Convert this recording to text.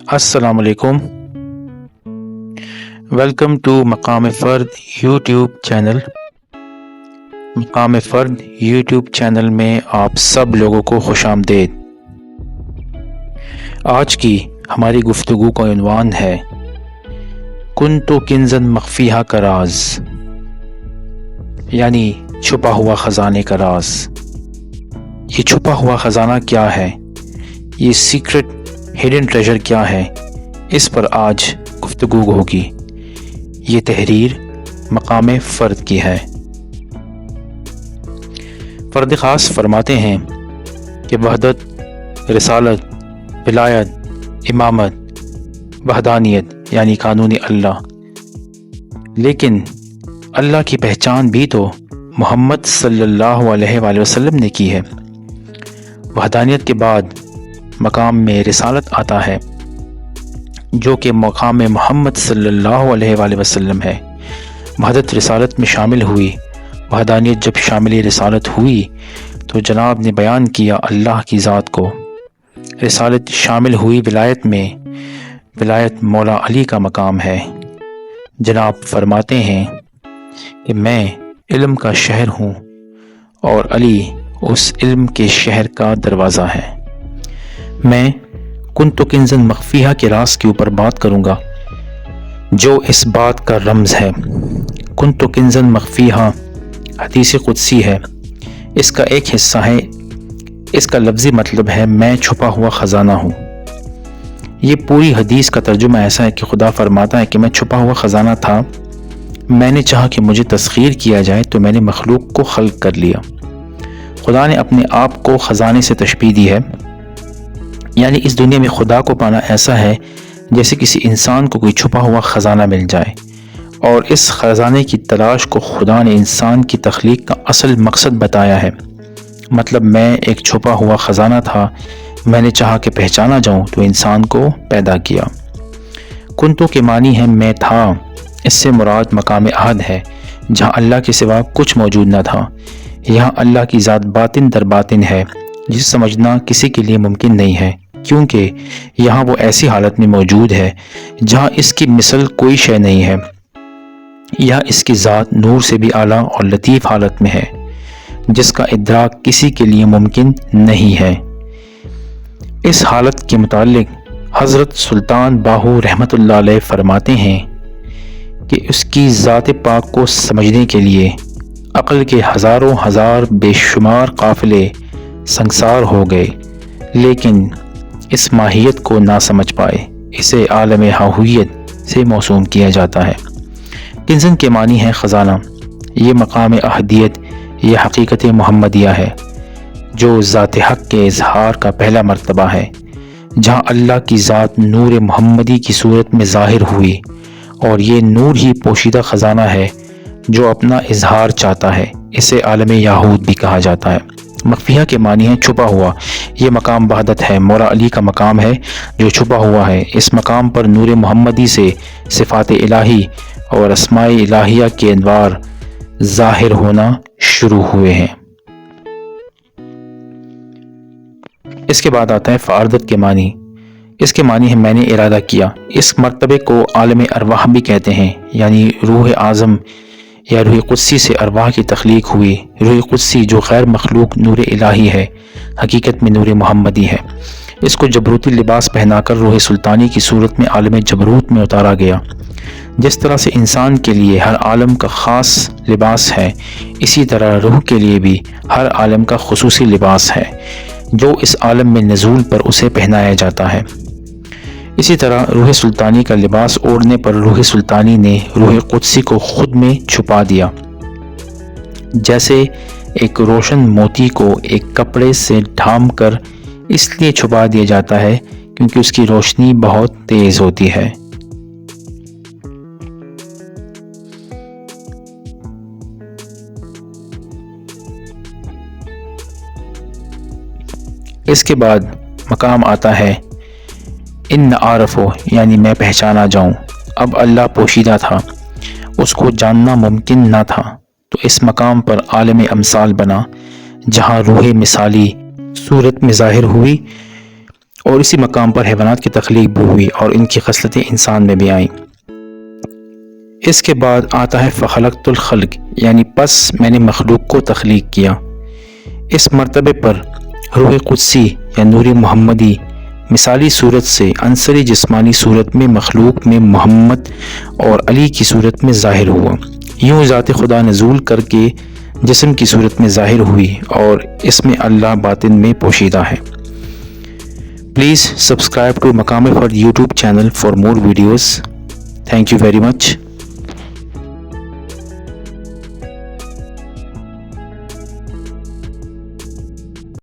السلام علیکم، welcome to مقام فرد یوٹیوب چینل۔ مقام فرد یوٹیوب چینل میں آپ سب لوگوں کو خوش آمدید۔ آج کی ہماری گفتگو کا عنوان ہے کنت کنزاً مخفیہ کا راز، یعنی چھپا ہوا خزانے کا راز۔ یہ چھپا ہوا خزانہ کیا ہے؟ یہ سیکرٹ ہڈن ٹریجر کیا ہے؟ اس پر آج گفتگو ہوگی۔ یہ تحریر مقام فرد کی ہے۔ فرد خاص فرماتے ہیں کہ وحدت، رسالت، ولایت، امامت، وحدانیت یعنی قانون اللہ، لیکن اللہ کی پہچان بھی تو محمد صلی اللہ علیہ وآلہ وسلم نے کی ہے۔ وحدانیت کے بعد مقام میں رسالت آتا ہے، جو کہ مقام محمد صلی اللہ علیہ وآلہ وسلم ہے۔ وحدت رسالت میں شامل ہوئی۔ وحدانیت جب شامل رسالت ہوئی تو جناب نے بیان کیا اللہ کی ذات کو۔ رسالت شامل ہوئی ولایت میں۔ ولایت مولا علی کا مقام ہے۔ جناب فرماتے ہیں کہ میں علم کا شہر ہوں اور علی اس علم کے شہر کا دروازہ ہے۔ میں کنت کنزاً مخفیہ کے راز کے اوپر بات کروں گا، جو اس بات کا رمز ہے۔ کنت کنزاً مخفیہ حدیث قدسی ہے۔ اس کا ایک حصہ ہے، اس کا لفظی مطلب ہے میں چھپا ہوا خزانہ ہوں۔ یہ پوری حدیث کا ترجمہ ایسا ہے کہ خدا فرماتا ہے کہ میں چھپا ہوا خزانہ تھا، میں نے چاہا کہ مجھے تسخیر کیا جائے تو میں نے مخلوق کو خلق کر لیا۔ خدا نے اپنے آپ کو خزانے سے تشبیہ دی ہے، یعنی اس دنیا میں خدا کو پانا ایسا ہے جیسے کسی انسان کو کوئی چھپا ہوا خزانہ مل جائے، اور اس خزانے کی تلاش کو خدا نے انسان کی تخلیق کا اصل مقصد بتایا ہے۔ مطلب میں ایک چھپا ہوا خزانہ تھا، میں نے چاہا کہ پہچانا جاؤں تو انسان کو پیدا کیا۔ کنتو کے معنی ہے میں تھا، اس سے مراد مقام عہد ہے، جہاں اللہ کے سوا کچھ موجود نہ تھا۔ یہاں اللہ کی ذات باطن در باطن ہے، جس سمجھنا کسی کے لیے ممکن نہیں ہے، کیونکہ یہاں وہ ایسی حالت میں موجود ہے جہاں اس کی مثل کوئی شے نہیں ہے۔ یہاں اس کی ذات نور سے بھی اعلیٰ اور لطیف حالت میں ہے، جس کا ادراک کسی کے لیے ممکن نہیں ہے۔ اس حالت کے متعلق حضرت سلطان باہو رحمۃ اللہ علیہ فرماتے ہیں کہ اس کی ذات پاک کو سمجھنے کے لیے عقل کے ہزاروں ہزار بے شمار قافلے سنگسار ہو گئے، لیکن اس ماہیت کو نہ سمجھ پائے۔ اسے عالم ہاہویت سے موسوم کیا جاتا ہے۔ کنزاً کے معنی ہے خزانہ۔ یہ مقام احدیت، یہ حقیقت محمدیہ ہے، جو ذات حق کے اظہار کا پہلا مرتبہ ہے، جہاں اللہ کی ذات نور محمدی کی صورت میں ظاہر ہوئی، اور یہ نور ہی پوشیدہ خزانہ ہے جو اپنا اظہار چاہتا ہے۔ اسے عالم یاہود بھی کہا جاتا ہے۔ مخفیہ کے معنی ہے چھپا ہوا۔ یہ مقام وحدت ہے، مولا علی کا مقام ہے جو چھپا ہوا ہے۔ اس مقام پر نور محمدی سے صفات الہی اور اسماء الہیہ کے انوار ظاہر ہونا شروع ہوئے ہیں۔ اس کے بعد آتا ہے فعردت کے معنی۔ اس کے معنی ہے میں نے ارادہ کیا۔ اس مرتبے کو عالم ارواح بھی کہتے ہیں، یعنی روح اعظم یا روح قدسی سے ارواح کی تخلیق ہوئی۔ روح قدسی جو غیر مخلوق نور الہی ہے، حقیقت میں نور محمدی ہے۔ اس کو جبروتی لباس پہنا کر روح سلطانی کی صورت میں عالم جبروت میں اتارا گیا۔ جس طرح سے انسان کے لیے ہر عالم کا خاص لباس ہے، اسی طرح روح کے لیے بھی ہر عالم کا خصوصی لباس ہے، جو اس عالم میں نزول پر اسے پہنایا جاتا ہے۔ اسی طرح روح سلطانی کا لباس اوڑھنے پر روح سلطانی نے روح قدسی کو خود میں چھپا دیا، جیسے ایک روشن موتی کو ایک کپڑے سے ڈھانپ کر اس لیے چھپا دیا جاتا ہے کیونکہ اس کی روشنی بہت تیز ہوتی ہے۔ اس کے بعد مقام آتا ہے ان عارفو، یعنی میں پہچانا جاؤں۔ اب اللہ پوشیدہ تھا، اس کو جاننا ممکن نہ تھا، تو اس مقام پر عالم امثال بنا، جہاں روح مثالی صورت میں ظاہر ہوئی اور اسی مقام پر حیوانات کی تخلیق بھی ہوئی اور ان کی خصلتیں انسان میں بھی آئیں۔ اس کے بعد آتا ہے فخلقت الخلق، یعنی پس میں نے مخلوق کو تخلیق کیا۔ اس مرتبے پر روح قدسی یا نور محمدی مثالی صورت سے عنصری جسمانی صورت میں مخلوق میں محمد اور علی کی صورت میں ظاہر ہوا۔ یوں ذات خدا نزول کر کے جسم کی صورت میں ظاہر ہوئی اور اس میں اللہ باطن میں پوشیدہ ہے۔ پلیز سبسکرائب ٹو مقام فرد YouTube channel for more videos. Thank you very much.